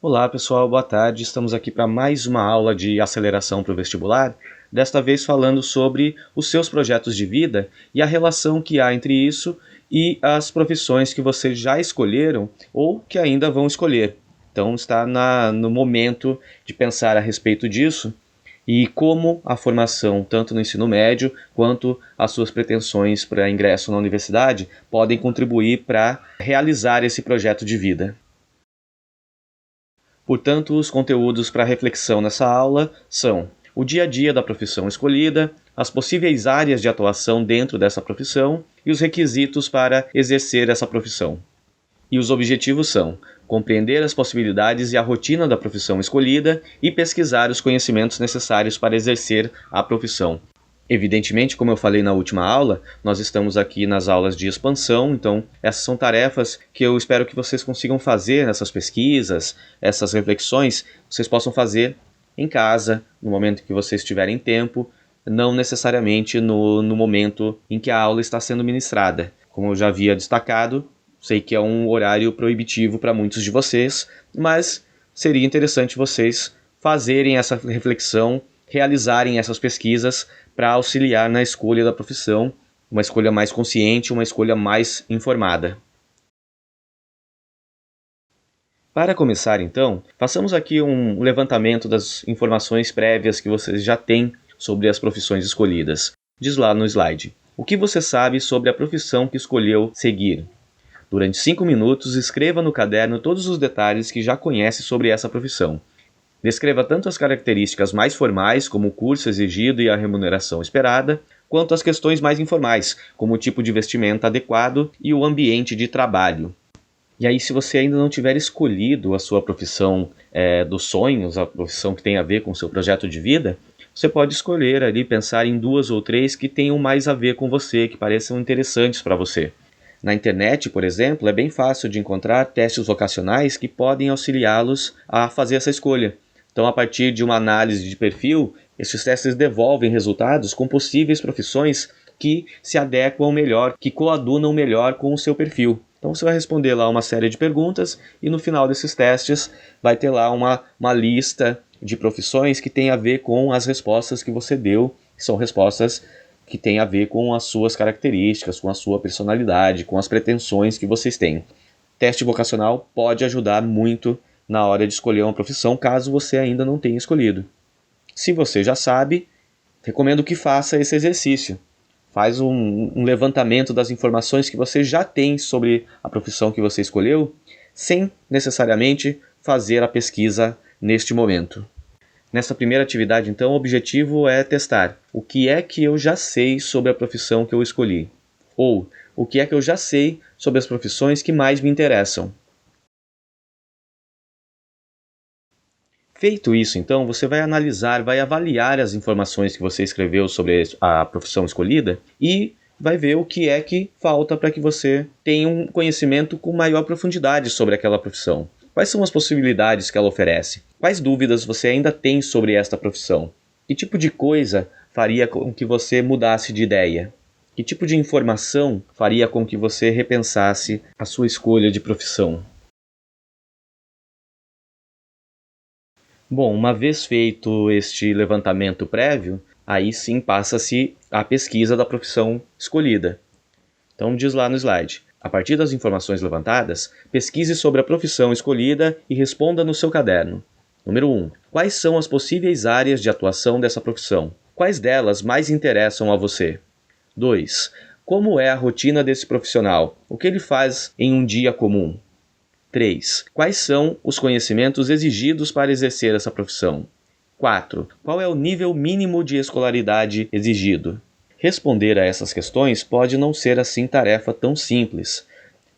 Olá pessoal, boa tarde. Estamos aqui para mais uma aula de aceleração para o vestibular, desta vez falando sobre os seus projetos de vida e a relação que há entre isso e as profissões que vocês já escolheram ou que ainda vão escolher. Então está no momento de pensar a respeito disso e como a formação, tanto no ensino médio quanto as suas pretensões para ingresso na universidade, podem contribuir para realizar esse projeto de vida. Portanto, os conteúdos para reflexão nessa aula são o dia a dia da profissão escolhida, as possíveis áreas de atuação dentro dessa profissão e os requisitos para exercer essa profissão. E os objetivos são compreender as possibilidades e a rotina da profissão escolhida e pesquisar os conhecimentos necessários para exercer a profissão. Evidentemente, como eu falei na última aula, nós estamos aqui nas aulas de expansão, então essas são tarefas que eu espero que vocês consigam fazer nessas pesquisas, essas reflexões, vocês possam fazer em casa, no momento que vocês tiverem tempo, não necessariamente no momento em que a aula está sendo ministrada. Como eu já havia destacado, sei que é um horário proibitivo para muitos de vocês, mas seria interessante vocês fazerem essa reflexão, realizarem essas pesquisas para auxiliar na escolha da profissão, uma escolha mais consciente, uma escolha mais informada. Para começar, então, façamos aqui um levantamento das informações prévias que vocês já têm sobre as profissões escolhidas. Diz lá no slide. O que você sabe sobre a profissão que escolheu seguir? Durante 5 minutos, escreva no caderno todos os detalhes que já conhece sobre essa profissão. Descreva tanto as características mais formais, como o curso exigido e a remuneração esperada, quanto as questões mais informais, como o tipo de vestimenta adequado e o ambiente de trabalho. E aí, se você ainda não tiver escolhido a sua profissão dos sonhos, a profissão que tem a ver com o seu projeto de vida, você pode escolher ali, pensar em 2 ou 3 que tenham mais a ver com você, que pareçam interessantes para você. Na internet, por exemplo, é bem fácil de encontrar testes vocacionais que podem auxiliá-los a fazer essa escolha. Então, a partir de uma análise de perfil, esses testes devolvem resultados com possíveis profissões que se adequam melhor, que coadunam melhor com o seu perfil. Então, você vai responder lá uma série de perguntas e no final desses testes vai ter lá uma lista de profissões que tem a ver com as respostas que você deu, que são respostas que têm a ver com as suas características, com a sua personalidade, com as pretensões que vocês têm. Teste vocacional pode ajudar muito na hora de escolher uma profissão, caso você ainda não tenha escolhido. Se você já sabe, recomendo que faça esse exercício. Faz um levantamento das informações que você já tem sobre a profissão que você escolheu, sem necessariamente fazer a pesquisa neste momento. Nessa primeira atividade, então, o objetivo é testar o que é que eu já sei sobre a profissão que eu escolhi, ou o que é que eu já sei sobre as profissões que mais me interessam. Feito isso, então, você vai analisar, vai avaliar as informações que você escreveu sobre a profissão escolhida e vai ver o que é que falta para que você tenha um conhecimento com maior profundidade sobre aquela profissão. Quais são as possibilidades que ela oferece? Quais dúvidas você ainda tem sobre esta profissão? Que tipo de coisa faria com que você mudasse de ideia? Que tipo de informação faria com que você repensasse a sua escolha de profissão? Bom, uma vez feito este levantamento prévio, aí sim passa-se a pesquisa da profissão escolhida. Então diz lá no slide. A partir das informações levantadas, pesquise sobre a profissão escolhida e responda no seu caderno. Número 1. Quais são as possíveis áreas de atuação dessa profissão? Quais delas mais interessam a você? 2. Como é a rotina desse profissional? O que ele faz em um dia comum? 3. Quais são os conhecimentos exigidos para exercer essa profissão? 4. Qual é o nível mínimo de escolaridade exigido? Responder a essas questões pode não ser assim tarefa tão simples,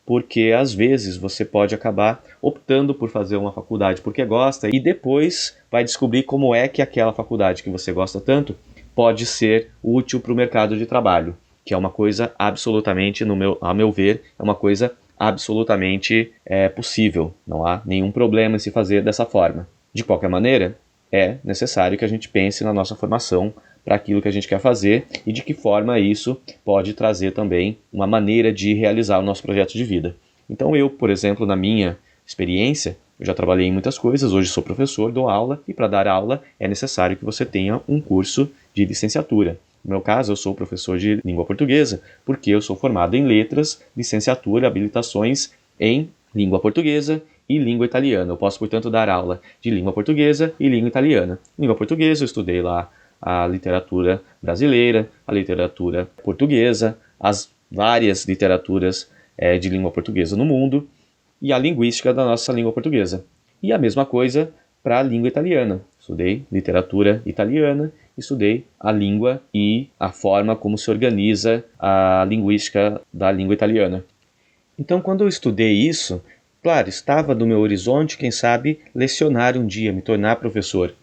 porque às vezes você pode acabar optando por fazer uma faculdade porque gosta e depois vai descobrir como é que aquela faculdade que você gosta tanto pode ser útil para o mercado de trabalho, que é uma coisa absolutamente, a meu ver, é uma coisa absolutamente possível. Não há nenhum problema em se fazer dessa forma. De qualquer maneira, é necessário que a gente pense na nossa formação para aquilo que a gente quer fazer e de que forma isso pode trazer também uma maneira de realizar o nosso projeto de vida. Então eu, por exemplo, na minha experiência, Eu já trabalhei em muitas coisas, hoje sou professor, dou aula, e para dar aula é necessário que você tenha um curso de licenciatura. No meu caso, eu sou professor de língua portuguesa, porque eu sou formado em letras, licenciatura, habilitações em língua portuguesa e língua italiana. Eu posso, portanto, dar aula de língua portuguesa e língua italiana. Língua portuguesa, eu estudei lá a literatura brasileira, a literatura portuguesa, as várias literaturas de língua portuguesa no mundo e a linguística da nossa língua portuguesa. E a mesma coisa para a língua italiana. Estudei literatura italiana, estudei a língua e a forma como se organiza a linguística da língua italiana. Então, quando eu estudei isso, claro, estava no meu horizonte, quem sabe, lecionar um dia, me tornar professor.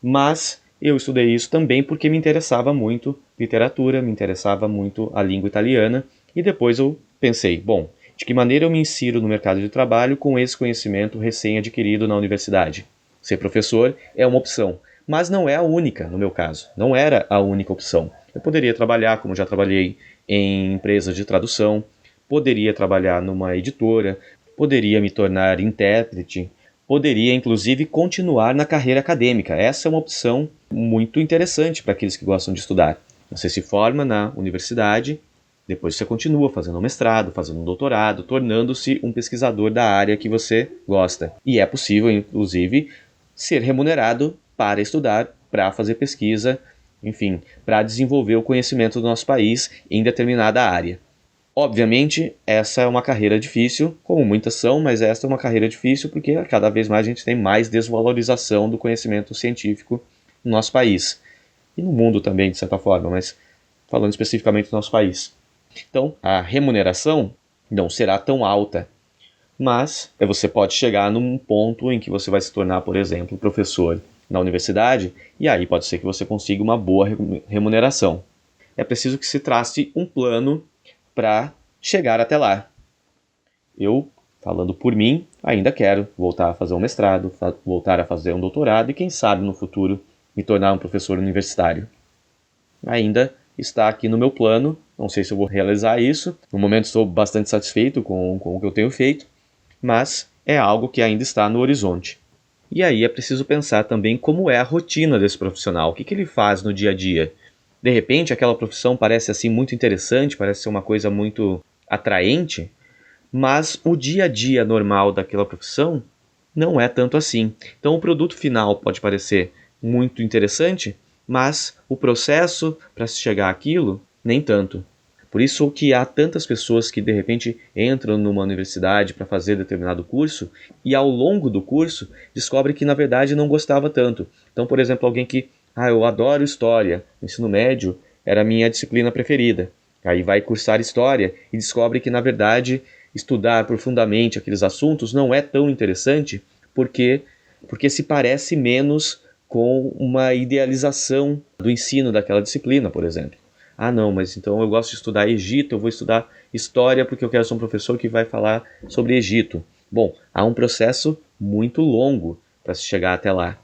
Mas eu estudei isso também porque me interessava muito literatura, me interessava muito a língua italiana, e depois eu pensei, bom, de que maneira eu me insiro no mercado de trabalho com esse conhecimento recém-adquirido na universidade? Ser professor é uma opção, mas não é a única, no meu caso. Não era a única opção. Eu poderia trabalhar, como já trabalhei, em empresas de tradução, poderia trabalhar numa editora, poderia me tornar intérprete, poderia inclusive continuar na carreira acadêmica. Essa é uma opção muito interessante para aqueles que gostam de estudar. Você se forma na universidade, depois você continua fazendo um mestrado, fazendo um doutorado, tornando-se um pesquisador da área que você gosta. E é possível, inclusive, ser remunerado para estudar, para fazer pesquisa, enfim, para desenvolver o conhecimento do nosso país em determinada área. Obviamente, essa é uma carreira difícil, como muitas são, mas essa é uma carreira difícil porque cada vez mais a gente tem mais desvalorização do conhecimento científico no nosso país. E no mundo também, de certa forma, mas falando especificamente do nosso país. Então, a remuneração não será tão alta, mas você pode chegar num ponto em que você vai se tornar, por exemplo, professor na universidade, e aí pode ser que você consiga uma boa remuneração. É preciso que se trace um plano para chegar até lá. Eu, falando por mim, ainda quero voltar a fazer um mestrado, voltar a fazer um doutorado e quem sabe no futuro me tornar um professor universitário. Ainda está aqui no meu plano, não sei se eu vou realizar isso. No momento estou bastante satisfeito com o que eu tenho feito, mas é algo que ainda está no horizonte. E aí é preciso pensar também como é a rotina desse profissional, o que ele faz no dia a dia. De repente aquela profissão parece assim muito interessante, parece ser uma coisa muito atraente, mas o dia a dia normal daquela profissão não é tanto assim. Então o produto final pode parecer muito interessante, mas o processo para se chegar àquilo, nem tanto. Por isso que há tantas pessoas que de repente entram numa universidade para fazer determinado curso e ao longo do curso descobre que na verdade não gostava tanto. Então, por exemplo, alguém que eu adoro história, no ensino médio era a minha disciplina preferida. Aí vai cursar história e descobre que na verdade estudar profundamente aqueles assuntos não é tão interessante porque se parece menos com uma idealização do ensino daquela disciplina, por exemplo. Não, mas então eu gosto de estudar Egito, eu vou estudar história porque eu quero ser um professor que vai falar sobre Egito. Bom, há um processo muito longo para se chegar até lá.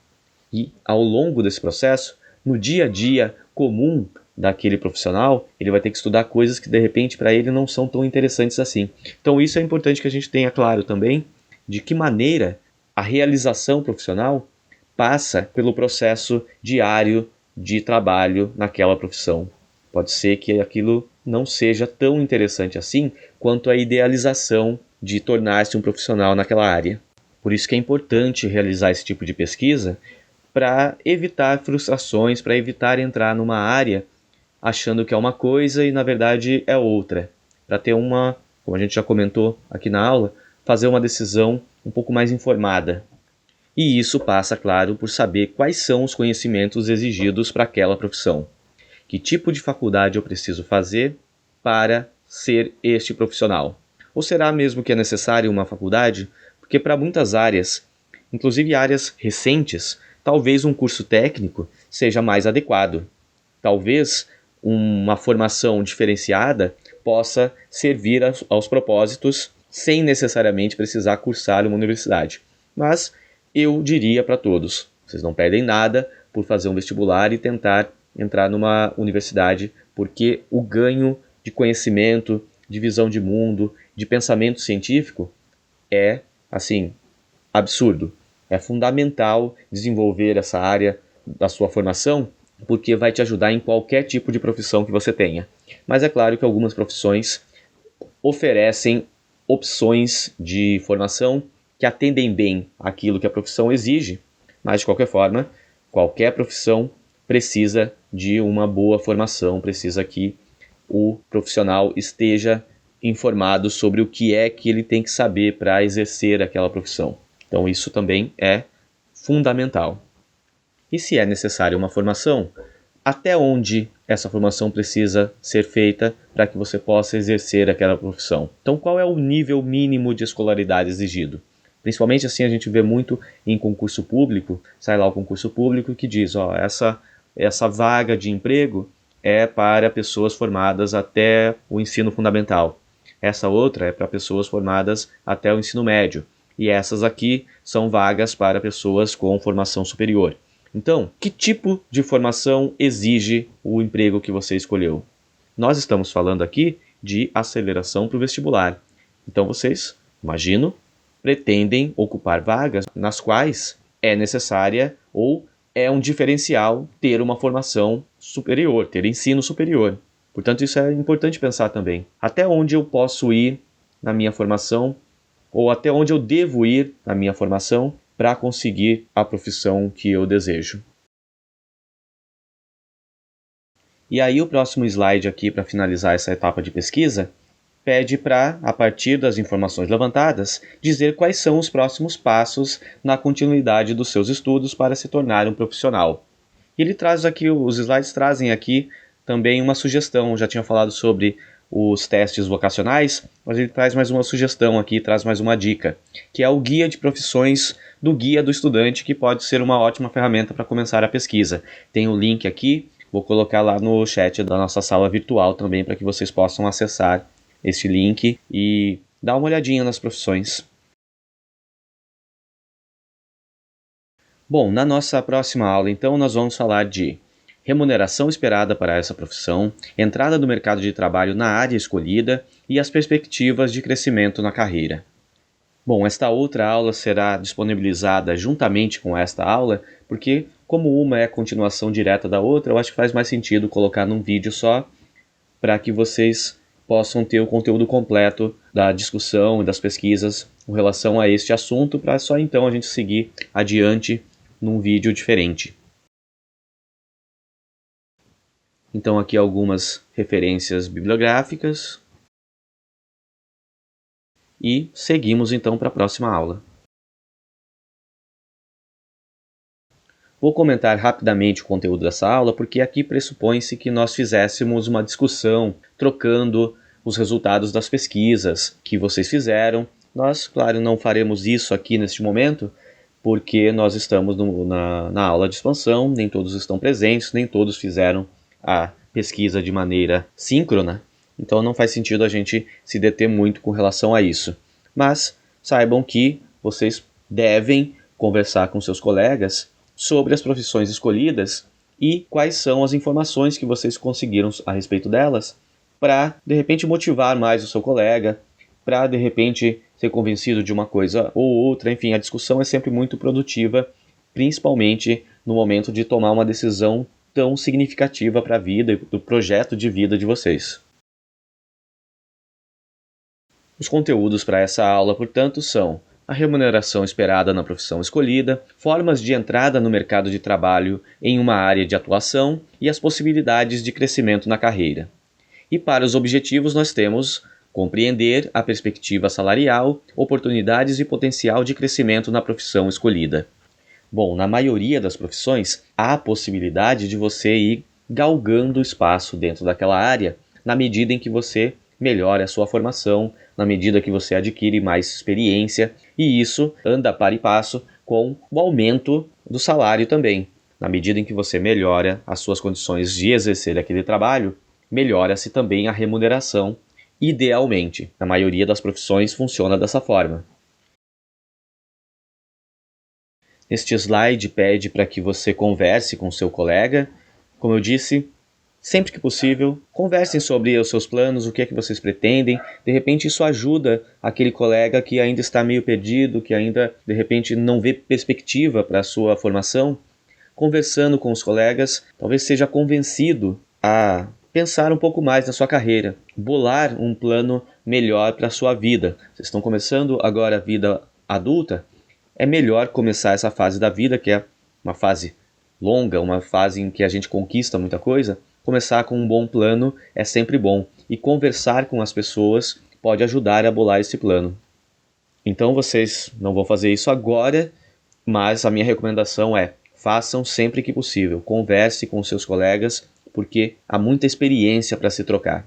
E ao longo desse processo, no dia a dia comum daquele profissional, ele vai ter que estudar coisas que de repente para ele não são tão interessantes assim. Então isso é importante que a gente tenha claro também de que maneira a realização profissional passa pelo processo diário de trabalho naquela profissão. Pode ser que aquilo não seja tão interessante assim quanto a idealização de tornar-se um profissional naquela área. Por isso que é importante realizar esse tipo de pesquisa para evitar frustrações, para evitar entrar numa área achando que é uma coisa e na verdade é outra. Para ter como a gente já comentou aqui na aula, fazer uma decisão um pouco mais informada. E isso passa, claro, por saber quais são os conhecimentos exigidos para aquela profissão. Que tipo de faculdade eu preciso fazer para ser este profissional? Ou será mesmo que é necessário uma faculdade? Porque para muitas áreas, inclusive áreas recentes, talvez um curso técnico seja mais adequado. Talvez uma formação diferenciada possa servir aos propósitos sem necessariamente precisar cursar uma universidade. Mas eu diria para todos, vocês não perdem nada por fazer um vestibular e tentar entrar numa universidade, porque o ganho de conhecimento, de visão de mundo, de pensamento científico é, assim, absurdo. É fundamental desenvolver essa área da sua formação, porque vai te ajudar em qualquer tipo de profissão que você tenha. Mas é claro que algumas profissões oferecem opções de formação que atendem bem aquilo que a profissão exige, mas de qualquer forma, qualquer profissão precisa de uma boa formação, precisa que o profissional esteja informado sobre o que é que ele tem que saber para exercer aquela profissão. Então isso também é fundamental. E se é necessária uma formação, até onde essa formação precisa ser feita para que você possa exercer aquela profissão? Então, qual é o nível mínimo de escolaridade exigido? Principalmente assim a gente vê muito em concurso público, sai lá o concurso público que diz, essa vaga de emprego é para pessoas formadas até o ensino fundamental. Essa outra é para pessoas formadas até o ensino médio. E essas aqui são vagas para pessoas com formação superior. Então, que tipo de formação exige o emprego que você escolheu? Nós estamos falando aqui de aceleração para o vestibular. Então vocês, imagino, pretendem ocupar vagas nas quais é necessária ou é um diferencial ter uma formação superior, ter ensino superior. Portanto, isso é importante pensar também. Até onde eu posso ir na minha formação ou até onde eu devo ir na minha formação para conseguir a profissão que eu desejo. E aí o próximo slide aqui para finalizar essa etapa de pesquisa pede para, a partir das informações levantadas, dizer quais são os próximos passos na continuidade dos seus estudos para se tornar um profissional. E ele traz aqui, os slides trazem aqui também uma sugestão. Eu já tinha falado sobre os testes vocacionais, mas ele traz mais uma sugestão aqui, traz mais uma dica, que é o guia de profissões do Guia do Estudante, que pode ser uma ótima ferramenta para começar a pesquisa. Tem o link aqui, vou colocar lá no chat da nossa sala virtual também, para que vocês possam acessar este link e dar uma olhadinha nas profissões. Bom, na nossa próxima aula, então, nós vamos falar de remuneração esperada para essa profissão, entrada no mercado de trabalho na área escolhida e as perspectivas de crescimento na carreira. Bom, esta outra aula será disponibilizada juntamente com esta aula, porque como uma é continuação direta da outra, eu acho que faz mais sentido colocar num vídeo só, para que vocês possam ter o conteúdo completo da discussão e das pesquisas com relação a este assunto, para só então a gente seguir adiante num vídeo diferente. Então aqui algumas referências bibliográficas. E seguimos então para a próxima aula. Vou comentar rapidamente o conteúdo dessa aula, porque aqui pressupõe-se que nós fizéssemos uma discussão, trocando os resultados das pesquisas que vocês fizeram. Nós, claro, não faremos isso aqui neste momento, porque nós estamos na aula de expansão, nem todos estão presentes, nem todos fizeram a pesquisa de maneira síncrona, então não faz sentido a gente se deter muito com relação a isso. Mas saibam que vocês devem conversar com seus colegas sobre as profissões escolhidas e quais são as informações que vocês conseguiram a respeito delas, para de repente motivar mais o seu colega, para de repente ser convencido de uma coisa ou outra. Enfim, a discussão é sempre muito produtiva, principalmente no momento de tomar uma decisão tão significativa para a vida e do projeto de vida de vocês. Os conteúdos para essa aula, portanto, são a remuneração esperada na profissão escolhida, formas de entrada no mercado de trabalho em uma área de atuação e as possibilidades de crescimento na carreira. E para os objetivos nós temos compreender a perspectiva salarial, oportunidades e potencial de crescimento na profissão escolhida. Bom, na maioria das profissões, há a possibilidade de você ir galgando espaço dentro daquela área na medida em que você melhora a sua formação, na medida que você adquire mais experiência, e isso anda par e passo com o aumento do salário também. Na medida em que você melhora as suas condições de exercer aquele trabalho, melhora-se também a remuneração. Idealmente, na maioria das profissões funciona dessa forma. Este slide pede para que você converse com seu colega. Como eu disse, Sempre que possível, conversem sobre os seus planos, o que é que vocês pretendem. De repente isso ajuda aquele colega que ainda está meio perdido, que ainda de repente não vê perspectiva para a sua formação. Conversando com os colegas, talvez seja convencido a pensar um pouco mais na sua carreira, bolar um plano melhor para a sua vida. Vocês estão começando agora a vida adulta, é melhor começar essa fase da vida, que é uma fase longa, uma fase em que a gente conquista muita coisa. Começar com um bom plano é sempre bom, e conversar com as pessoas pode ajudar a bolar esse plano. Então vocês não vão fazer isso agora, mas a minha recomendação é: façam sempre que possível, converse com seus colegas, porque há muita experiência para se trocar.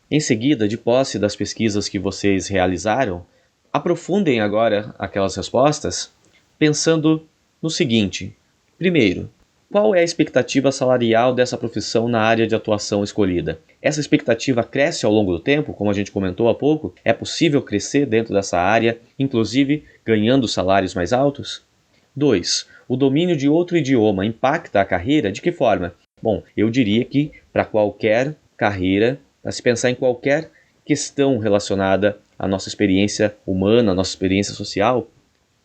Em seguida, de posse das pesquisas que vocês realizaram, aprofundem agora aquelas respostas, pensando no seguinte: primeiro, qual é a expectativa salarial dessa profissão na área de atuação escolhida? Essa expectativa cresce ao longo do tempo, como a gente comentou há pouco? É possível crescer dentro dessa área, inclusive ganhando salários mais altos? 2. O domínio de outro idioma impacta a carreira? De que forma? Bom, eu diria que para qualquer carreira, para se pensar em qualquer questão relacionada à nossa experiência humana, à nossa experiência social,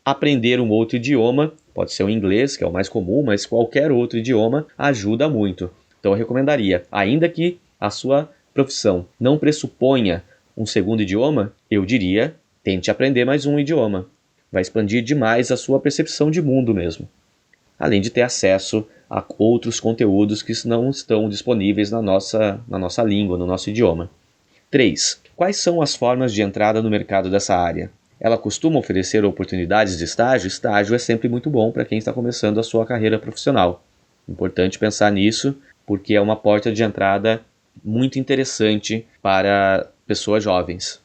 aprender um outro idioma, pode ser o inglês, que é o mais comum, mas qualquer outro idioma ajuda muito. Então eu recomendaria, ainda que a sua profissão não pressuponha um segundo idioma, eu diria, tente aprender mais um idioma. Vai expandir demais a sua percepção de mundo mesmo. Além de ter acesso a outros conteúdos que não estão disponíveis na nossa língua, no nosso idioma. 3. Quais são as formas de entrada no mercado dessa área? Ela costuma oferecer oportunidades de estágio? Estágio é sempre muito bom para quem está começando a sua carreira profissional. Importante pensar nisso, porque é uma porta de entrada muito interessante para pessoas jovens.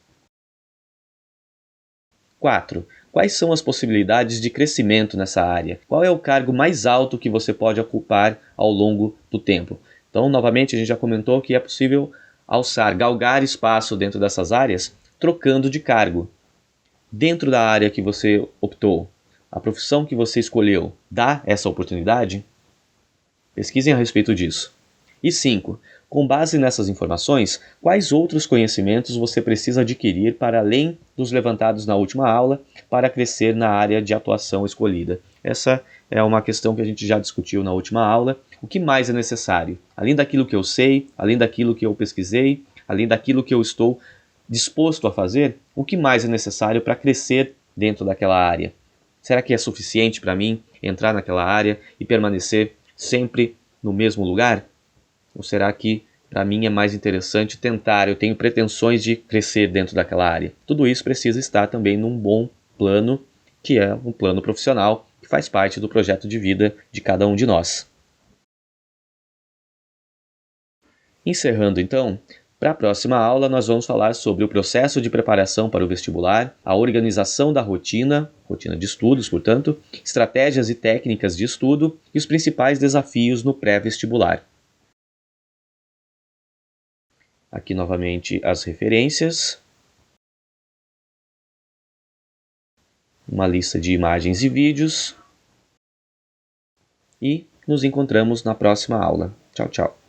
4. Quais são as possibilidades de crescimento nessa área? Qual é o cargo mais alto que você pode ocupar ao longo do tempo? Então, novamente, a gente já comentou que é possível galgar espaço dentro dessas áreas, trocando de cargo. Dentro da área que você optou, a profissão que você escolheu, dá essa oportunidade? Pesquisem a respeito disso. E 5. Com base nessas informações, quais outros conhecimentos você precisa adquirir para além dos levantados na última aula para crescer na área de atuação escolhida? Essa é uma questão que a gente já discutiu na última aula. O que mais é necessário? Além daquilo que eu sei, além daquilo que eu pesquisei, além daquilo que eu estou disposto a fazer, o que mais é necessário para crescer dentro daquela área? Será que é suficiente para mim entrar naquela área e permanecer sempre no mesmo lugar? Ou será que para mim é mais interessante tentar, eu tenho pretensões de crescer dentro daquela área? Tudo isso precisa estar também num bom plano, que é um plano profissional, que faz parte do projeto de vida de cada um de nós. Encerrando então, para a próxima aula nós vamos falar sobre o processo de preparação para o vestibular, a organização da rotina de estudos, portanto, estratégias e técnicas de estudo e os principais desafios no pré-vestibular. Aqui novamente as referências, uma lista de imagens e vídeos, e nos encontramos na próxima aula. Tchau, tchau.